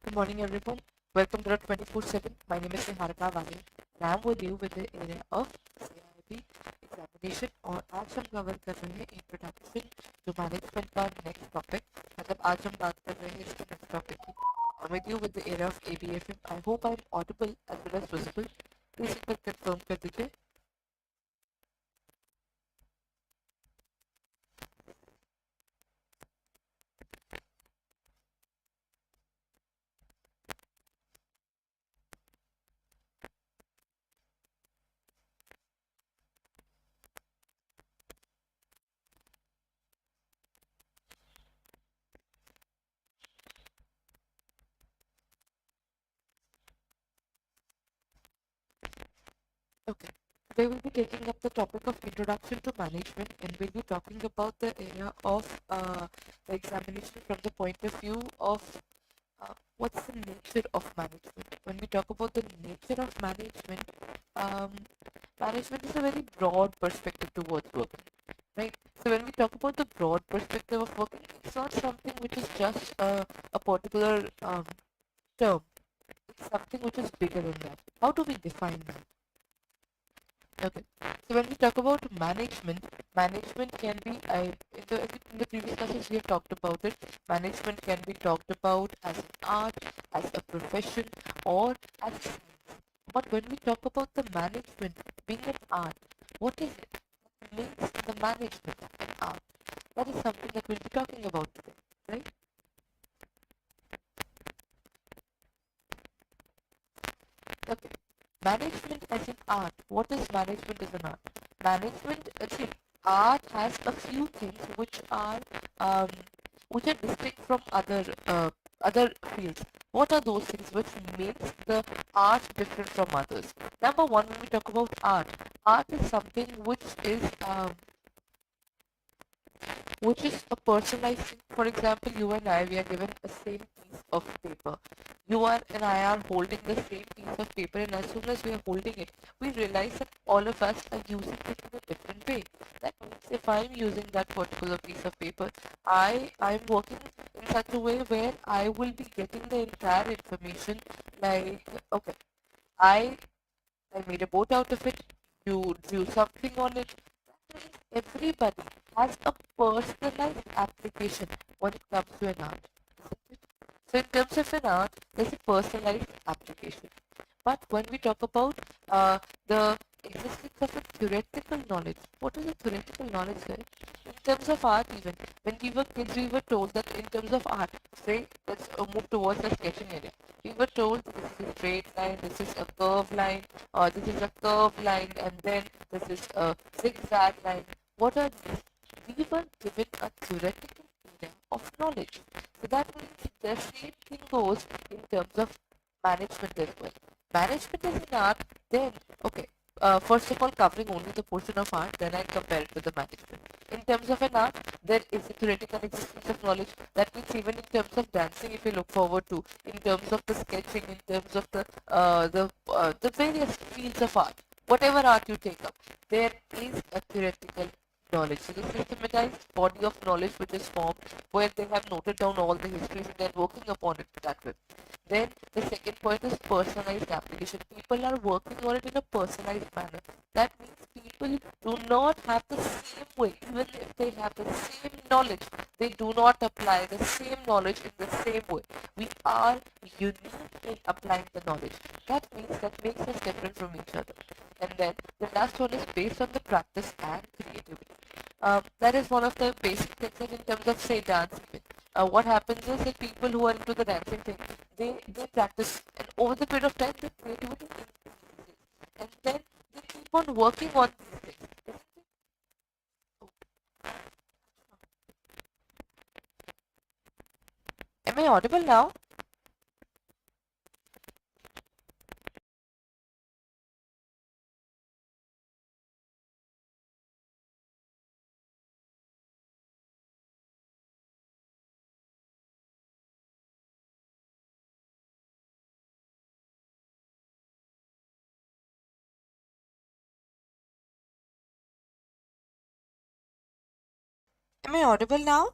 Good morning, everyone. Welcome to the 24/7. My name is Niharika Vani, and I'm with you with the area of CAIIB examination और आज हम cover कर रहे हैं introduction to management का next topic. मतलब आज हम बात कर रहे हैं इसके next topic की. I'm with you with the area of ABFM. I hope I'm audible as well as visible. Please एक बार confirm कर दीजिए. Okay. Today we'll be taking up the topic of introduction to management, and we'll be talking about the area of the examination from the point of view of what's the nature of management. When we talk about the nature of management, um, management is a very broad perspective towards working, right? So when we talk about the broad perspective of working, it's not something which is just a particular term. It's something which is bigger than that. How do we define that? Okay. So when we talk about management, management can be, in the previous classes we have talked about it, management can be talked about as an art, as a profession, or as a science. But when we talk about the management being an art, what is it that makes the management an art? That is something that we'll be talking about today, right? Okay. Management as an art. What is management as an art? Management, see, art has a few things um, which are distinct from other fields. What are those things which makes the art different from others? Number one, when we talk about art is something which is a personalized thing. For example, you and I, we are given a same piece of paper. You are and I are holding the same piece of paper, and as soon as we are holding it, we realize that all of us are using it in a different way. That means if I'm using that particular piece of paper, I'm working in such a way where I will be getting the entire information. Like, okay, I I made a boat out of it. You drew something on it. That means everybody has a personalized application when it comes to an art. Isn't it? So in terms of an art, there's a personalized application. But when we talk about the existence of a theoretical knowledge, what is a theoretical knowledge there? In terms of art, even when we were kids, we were told that in terms of art, say, let's move towards the sketching area. We were told this is a straight line, this is a curved line, or this is a curved line, and then this is a zigzag line. What are these? We were given a theoretical area of knowledge. So that means the same thing goes in terms of management as well. Management is an art, then, okay, first of all, covering only the portion of art, then I compare it to the management. In terms of an art, there is a theoretical existence of knowledge. That means even in terms of dancing, if you look forward to, in terms of the sketching, in terms of the various fields of art, whatever art you take up, there is a theoretical knowledge. So the systematized body of knowledge which is formed where they have noted down all the histories and they're working upon it that way. Then the second point is personalized application. People are working on it in a personalized manner. That means people do not have the same way, even if they have the same knowledge, they do not apply the same knowledge in the same way. We are unique in applying the knowledge. That means that makes us different from each other. And then the last one is based on the practice and creativity. That is one of the basic things in terms of say dance even. What happens is that people who are into the dancing thing, they practice and over the period of time the creativity increases and then they keep on working on these things. Am I audible now? Am I audible now?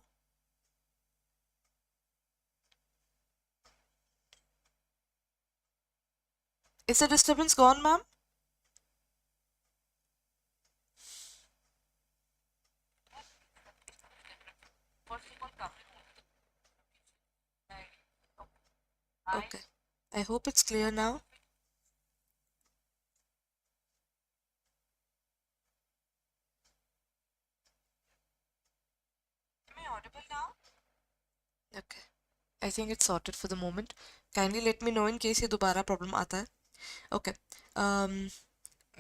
Is the disturbance gone, ma'am? Okay. I hope it's clear now. Am I audible now? Okay. I think it's sorted for the moment. Kindly let me know in case ये दोबारा problem आता है. Okay. Um,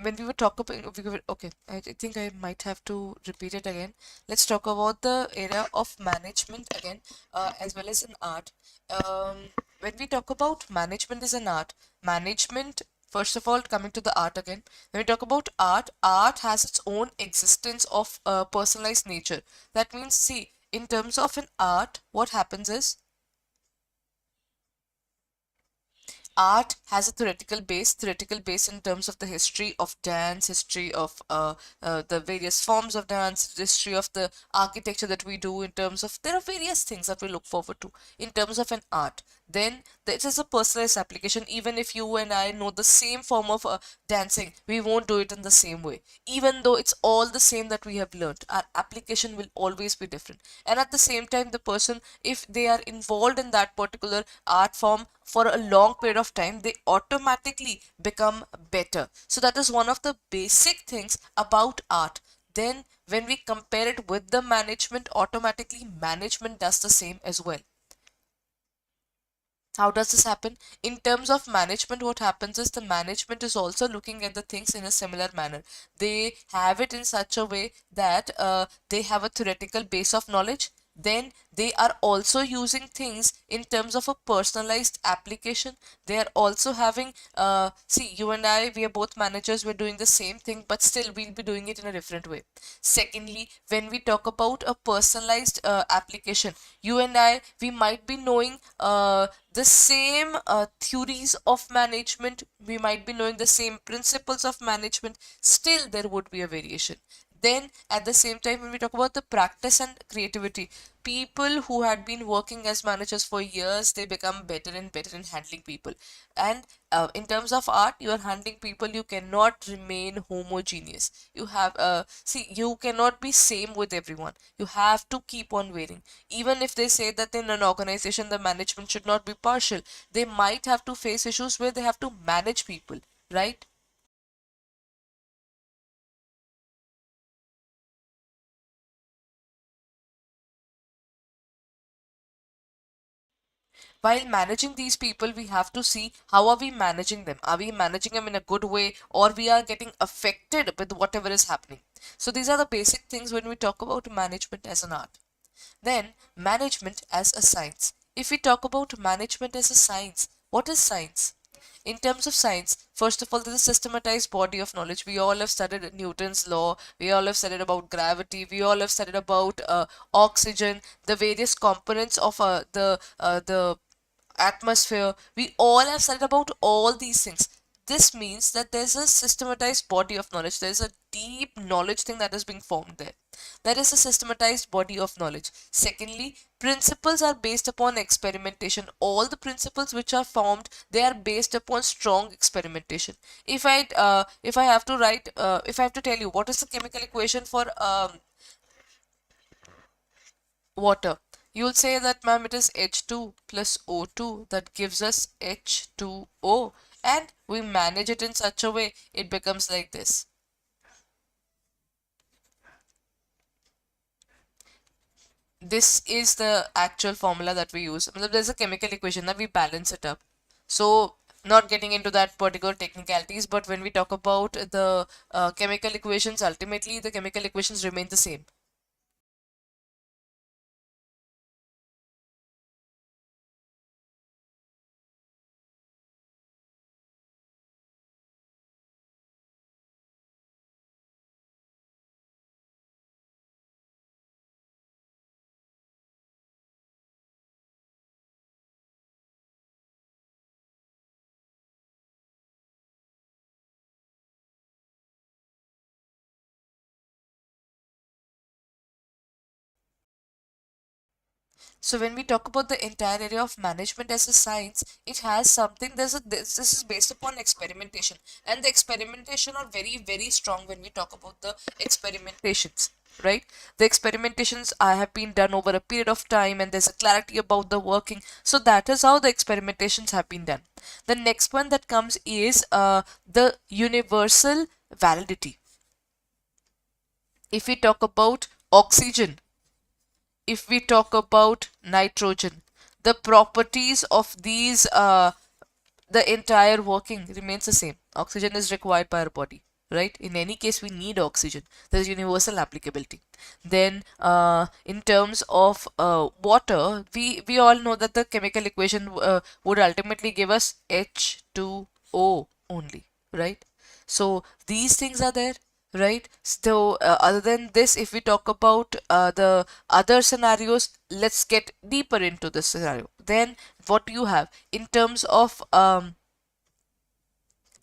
when we were talking about, okay, I think I might have to repeat it again. Let's talk about the area of management again, as well as in art. Um, when we talk about management as an art, management, first of all, coming to the art again, when we talk about art, art has its own existence of personalized nature. That means, see, in terms of an art, what happens is art has a theoretical base in terms of the history of dance, history of the various forms of dance, history of the architecture that we do in terms of, there are various things that we look forward to in terms of an art. Then it is a personalized application. Even if you and I know the same form of dancing, we won't do it in the same way. Even though it's all the same that we have learned, our application will always be different. And at the same time, the person, if they are involved in that particular art form for a long period of time, they automatically become better. So that is one of the basic things about art. Then when we compare it with the management, automatically management does the same as well. How does this happen? In terms of management, what happens is the management is also looking at the things in a similar manner. They have it in such a way that they have a theoretical base of knowledge. Then they are also using things in terms of a personalized application. They are also having, see, you and I, we are both managers, we're doing the same thing, but still we'll be doing it in a different way. Secondly, when we talk about a personalized application, you and I, we might be knowing the same theories of management, we might be knowing the same principles of management, still there would be a variation. Then at the same time, when we talk about the practice and creativity, people who had been working as managers for years, they become better and better in handling people. And in terms of art, you are handling people, you cannot remain homogeneous. You have see, you cannot be same with everyone. You have to keep on varying. Even if they say that in an organization the management should not be partial, they might have to face issues where they have to manage people, right? While managing these people, we have to see how are we managing them. Are we managing them in a good way, or we are getting affected with whatever is happening? So these are the basic things when we talk about management as an art. Then management as a science. If we talk about management as a science, what is science? In terms of science, first of all, there's a systematized body of knowledge. We all have studied Newton's law, we all have studied about gravity, we all have studied about oxygen, the various components of the atmosphere. We all have studied about all these things. This means that there's a systematized body of knowledge. There's a deep knowledge thing that is being formed there. There is a systematized body of knowledge. Secondly, principles are based upon experimentation. All the principles which are formed, they are based upon strong experimentation. If I have to write, if I have to tell you what is the chemical equation for water. You'll say that, ma'am, it is H2 plus O2 that gives us H2O, and we manage it in such a way it becomes like this. This is the actual formula that we use. There's a chemical equation that we balance it up. So, not getting into that particular technicalities, but when we talk about the chemical equations, ultimately the chemical equations remain the same. So when we talk about the entire area of management as a science, it has something. This is based upon experimentation, and the experimentation are very very strong when we talk about the experimentations, right? The experimentations have been done over a period of time, and there's a clarity about the working. So that is how the experimentations have been done. The next one that comes is the universal validity. If we talk about oxygen, if we talk about nitrogen, the properties of these, the entire working remains the same. Oxygen is required by our body, right? In any case, we need oxygen. There's universal applicability. Then, in terms of water, we all know that the chemical equation would ultimately give us H2O only, right? So these things are there, right? So other than this, if we talk about the other scenarios, let's get deeper into this scenario. Then what you have in terms of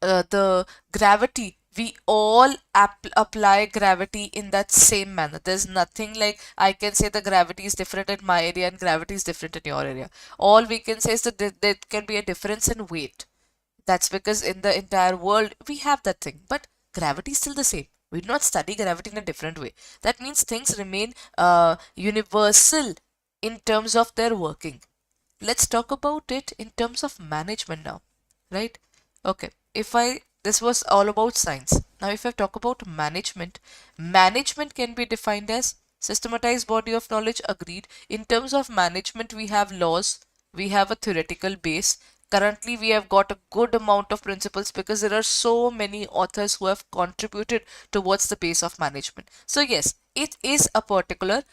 the gravity, we all apply gravity in that same manner. There's nothing like I can say the gravity is different in my area and gravity is different in your area. All we can say is that there can be a difference in weight. That's because in the entire world we have that thing, but gravity is still the same. We do not study gravity in a different way. That means things remain universal in terms of their working. Let's talk about it in terms of management now, right? Okay, if I this was all about science. Now if I talk about management, management can be defined as systematized body of knowledge. Agreed. In terms of management, we have laws, we have a theoretical base. Currently we have got a good amount of principles because there are so many authors who have contributed towards the base of management. So yes, it is a particular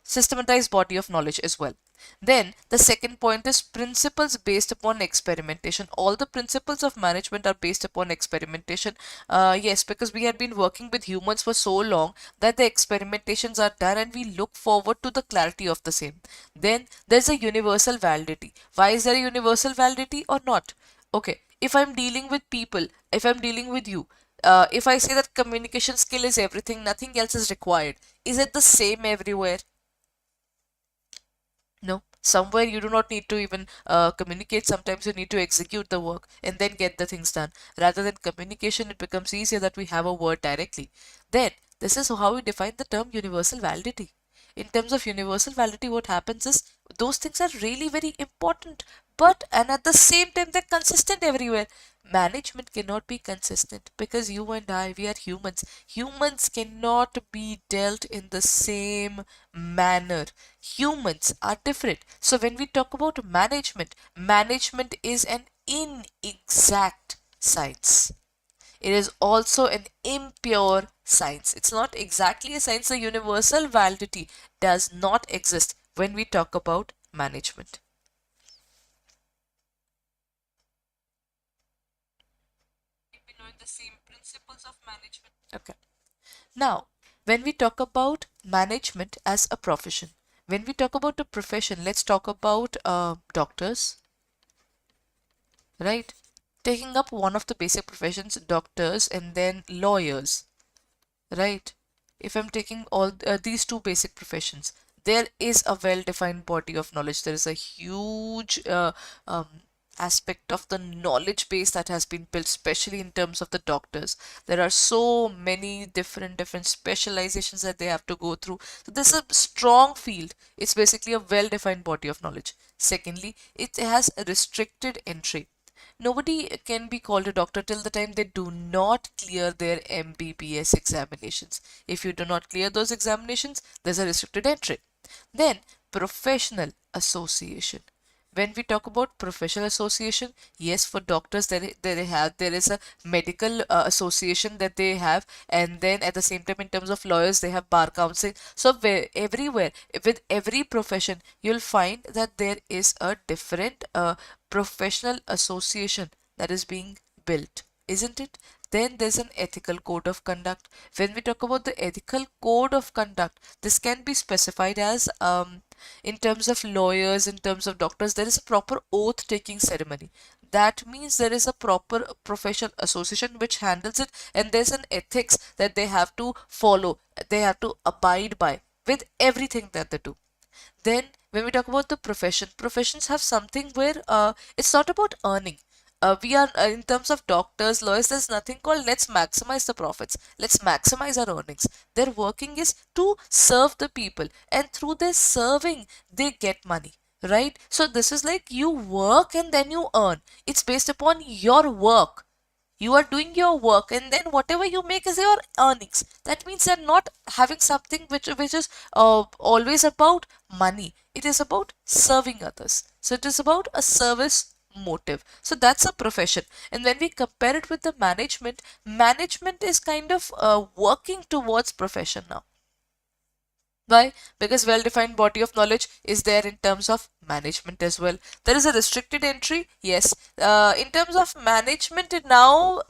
systematized body of knowledge as well. Then the second point is principles based upon experimentation. All the principles of management are based upon experimentation. Yes, because we had been working with humans for so long that the experimentations are done and we look forward to the clarity of the same. Then there's a universal validity. Why is there a universal validity or not? Okay, if I'm dealing with people, if I'm dealing with you, if I say that communication skill is everything, nothing else is required, is it the same everywhere? No, somewhere you do not need to even communicate. Sometimes you need to execute the work and then get the things done. Rather than communication, it becomes easier that we have a word directly. Then, this is how we define the term universal validity. In terms of universal validity, what happens is those things are really very important, but and at the same time, they're consistent everywhere. Management cannot be consistent because you and I, we are humans. Humans cannot be dealt in the same manner. Humans are different. So when we talk about management, management is an inexact science. It is also an impure science. It's not exactly a science. The universal validity does not exist when we talk about management. Be knowing the same principles of management. Okay. Now, when we talk about management as a profession, when we talk about a profession, let's talk about doctors, right? Taking up one of the basic professions, doctors, and then lawyers, right? If I'm taking all these two basic professions, there is a well-defined body of knowledge. There is a huge um, aspect of the knowledge base that has been built, especially in terms of the doctors. There are so many different specializations that they have to go through. So this is a strong field. It's basically a well-defined body of knowledge. Secondly, it has a restricted entry. Nobody can be called a doctor till the time they do not clear their MBBS examinations. If you do not clear those examinations, there's a restricted entry. Then, professional association. When we talk about professional association, yes, for doctors there is a medical association that they have, and then at the same time in terms of lawyers they have bar council. So everywhere with every profession you'll find that there is a different professional association that is being built, isn't it? Then there's an ethical code of conduct. When we talk about the ethical code of conduct, this can be specified as in terms of lawyers, in terms of doctors, there is a proper oath taking ceremony. That means there is a proper professional association which handles it, and there's an ethics that they have to follow, they have to abide by with everything that they do. Then when we talk about the professions have something where it's not about earning. We are in terms of doctors, lawyers, there's nothing called let's maximize the profits, let's maximize our earnings. Their working is to serve the people, and through their serving, they get money. Right? So this is like you work and then you earn. It's based upon your work. You are doing your work, and then whatever you make is your earnings. That means they're not having something which is always about money. It is about serving others. So it is about a service motive. So that's a profession. And when we compare it with the management, management is kind of working towards profession now. Why? Because well-defined body of knowledge is there in terms of management as well. There is a restricted entry, yes. In terms of management, till now,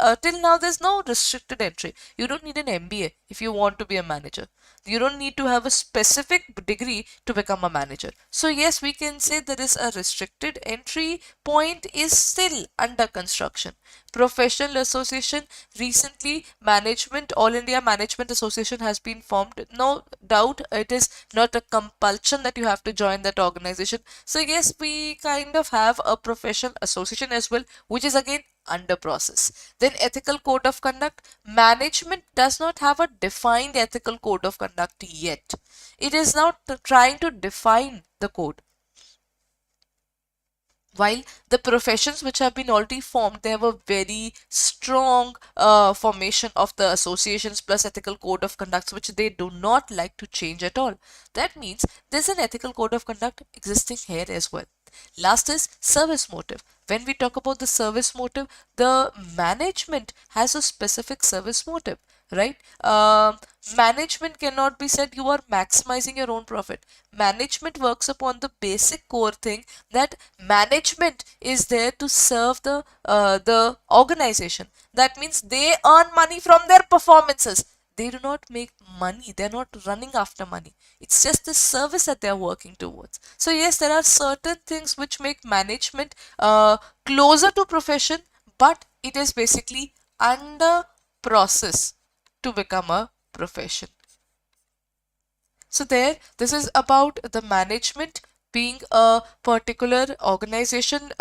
there's no restricted entry. You don't need an MBA if you want to be a manager. You don't need to have a specific degree to become a manager. So yes, we can say there is a restricted entry point is still under construction. Professional association, recently management, All India Management Association has been formed. No doubt it is not a compulsion that you have to join that organization. So yes, we kind of have a professional association as well, which is again under process. Then ethical code of conduct. Management does not have a defined ethical code of conduct yet. It is now trying to define the code. While the professions which have been already formed, they have a very strong formation of the associations plus ethical code of conducts, which they do not like to change at all. That means there's an ethical code of conduct existing here as well. Last is service motive. When we talk about the service motive, the management has a specific service motive, right? Management cannot be said you are maximizing your own profit. Management works upon the basic core thing that management is there to serve the organization. That means they earn money from their performances. They do not make money. They're not running after money. It's just the service that they're working towards. So yes, there are certain things which make management closer to profession, but it is basically under process to become a profession. So this is about the management being a particular organization,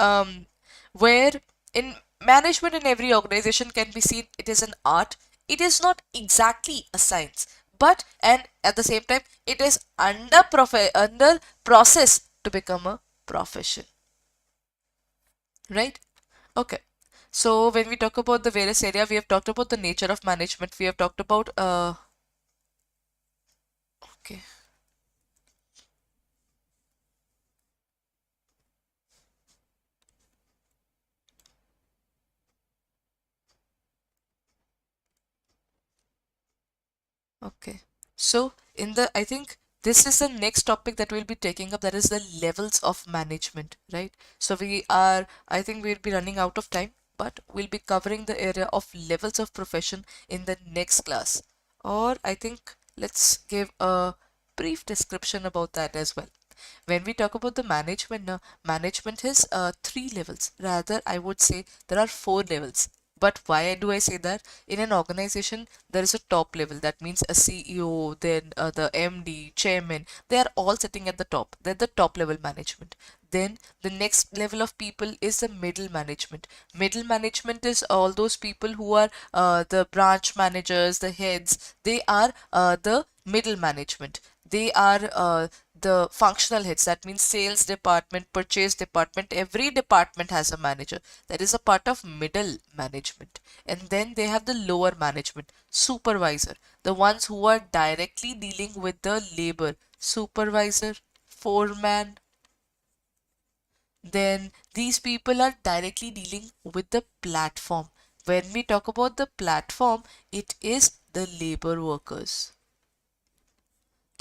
where in management in every organization can be seen it is an art. It is not exactly a science, but and at the same time it is under process to become a profession, right? Okay. So when we talk about the various area, we have talked about the nature of management. We have talked about okay. Okay. So I think this is the next topic that we'll be taking up, that is the levels of management, right? So I think we'll be running out of time, but we'll be covering the area of levels of profession in the next class. Or I think let's give a brief description about that as well. When we talk about the management, now management has three levels. Rather, I would say there are four levels. But why do I say that? In an organization, there is a top level. That means a CEO, then the MD, chairman. They are all sitting at the top. They're the top level management. Then the next level of people is the middle management. Middle management is all those people who are the branch managers, the heads. They are the middle management. They are the functional heads. That means sales department, purchase department. Every department has a manager. That is a part of middle management. And then they have the lower management, supervisor, the ones who are directly dealing with the labor, supervisor, foreman. Then these people are directly dealing with the platform. When we talk about the platform, it is the labor workers.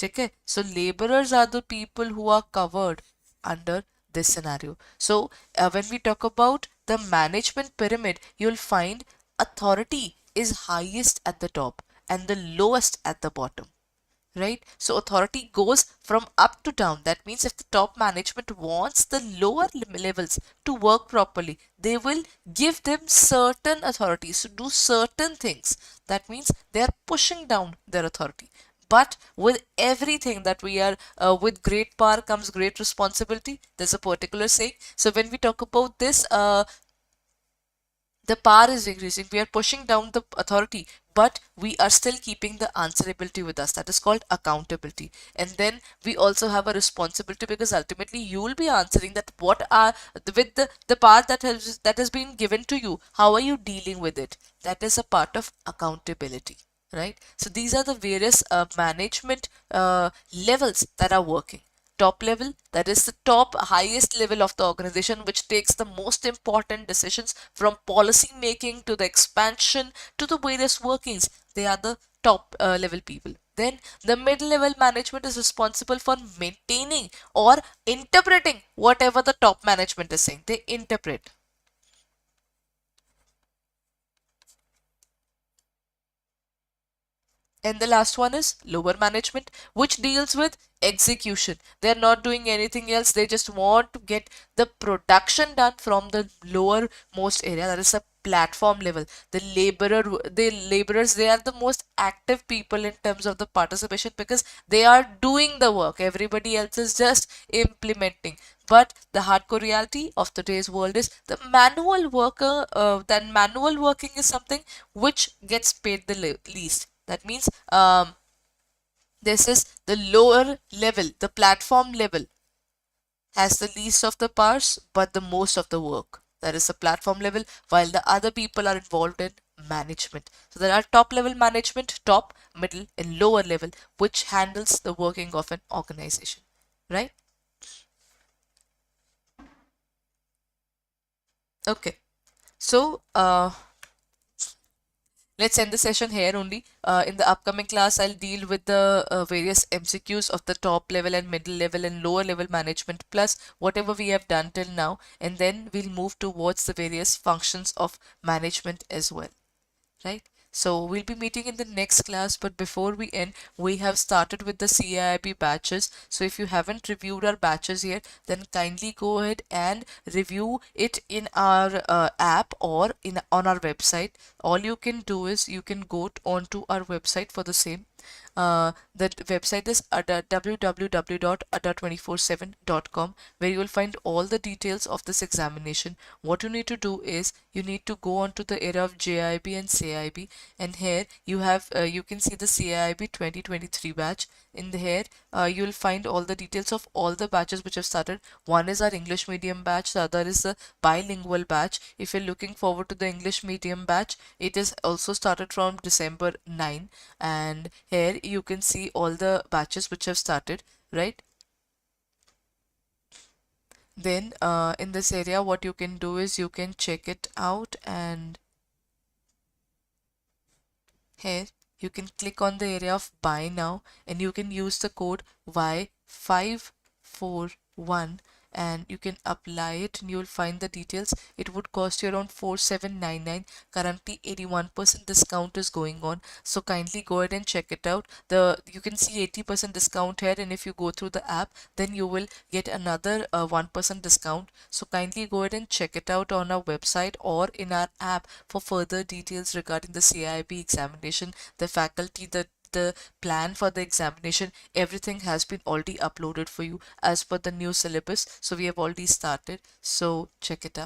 Okay, so laborers are the people who are covered under this scenario. So when we talk about the management pyramid, you'll find authority is highest at the top and the lowest at the bottom, right? So authority goes from up to down. That means if the top management wants the lower levels to work properly, they will give them certain authorities to do certain things. That means they are pushing down their authority. But with everything that we are, with great power comes great responsibility. There's a particular saying. So when we talk about this, the power is increasing. We are pushing down the authority, but we are still keeping the answerability with us. That is called accountability. And then we also have a responsibility, because ultimately you will be answering that what are with the power that has been given to you. How are you dealing with it? That is a part of accountability, right? So these are the various management levels that are working. Top level, that is the top highest level of the organization, which takes the most important decisions from policy making to the expansion to the various workings. They are the top level people. Then the mid level management is responsible for maintaining or interpreting whatever the top management is saying. They interpret. And the last one is lower management, which deals with execution. They're not doing anything else. They just want to get the production done from the lower most area. That is a platform level. The laborers, they are the most active people in terms of the participation, because they are doing the work. Everybody else is just implementing. But the hardcore reality of today's world is the manual worker, that manual working is something which gets paid the least. That means this is the lower level, the platform level has the least of the powers but the most of the work. That is the platform level, while the other people are involved in management. So there are top level management, top, middle, and lower level, which handles the working of an organization, right? Okay. So, let's end the session here only. In the upcoming class, I'll deal with the various MCQs of the top level and middle level and lower level management, plus whatever we have done till now, and then we'll move towards the various functions of management as well, right? So we'll be meeting in the next class, but before we end, we have started with the CAIIB batches. So if you haven't reviewed our batches yet, then kindly go ahead and review it in our app or in on our website. All you can do is you can go onto our website for the same. The website is Adda, www.adda247.com, where you will find all the details of this examination. What you need to do is you need to go onto the area of JAIIB and CAIIB, and here you have you can see the CAIIB 2023 batch. In here, you will find all the details of all the batches which have started. One is our English medium batch, the other is the bilingual batch. If you're looking forward to the English medium batch, it is also started from December 9, and here you can see all the batches which have started, right? Then in this area, what you can do is you can check it out, and here you can click on the area of buy now, and you can use the code Y541, and you can apply it, and you'll find the details. It would cost you around 4799. Currently 81% discount is going on, so kindly go ahead and check it out. You can see 80% discount here, and if you go through the app, then you will get another 1% discount. So kindly go ahead and check it out on our website or in our app for further details regarding the CAIIB examination, the faculty, the plan for the examination. Everything has been already uploaded for you as per the new syllabus. So we have already started. So check it out.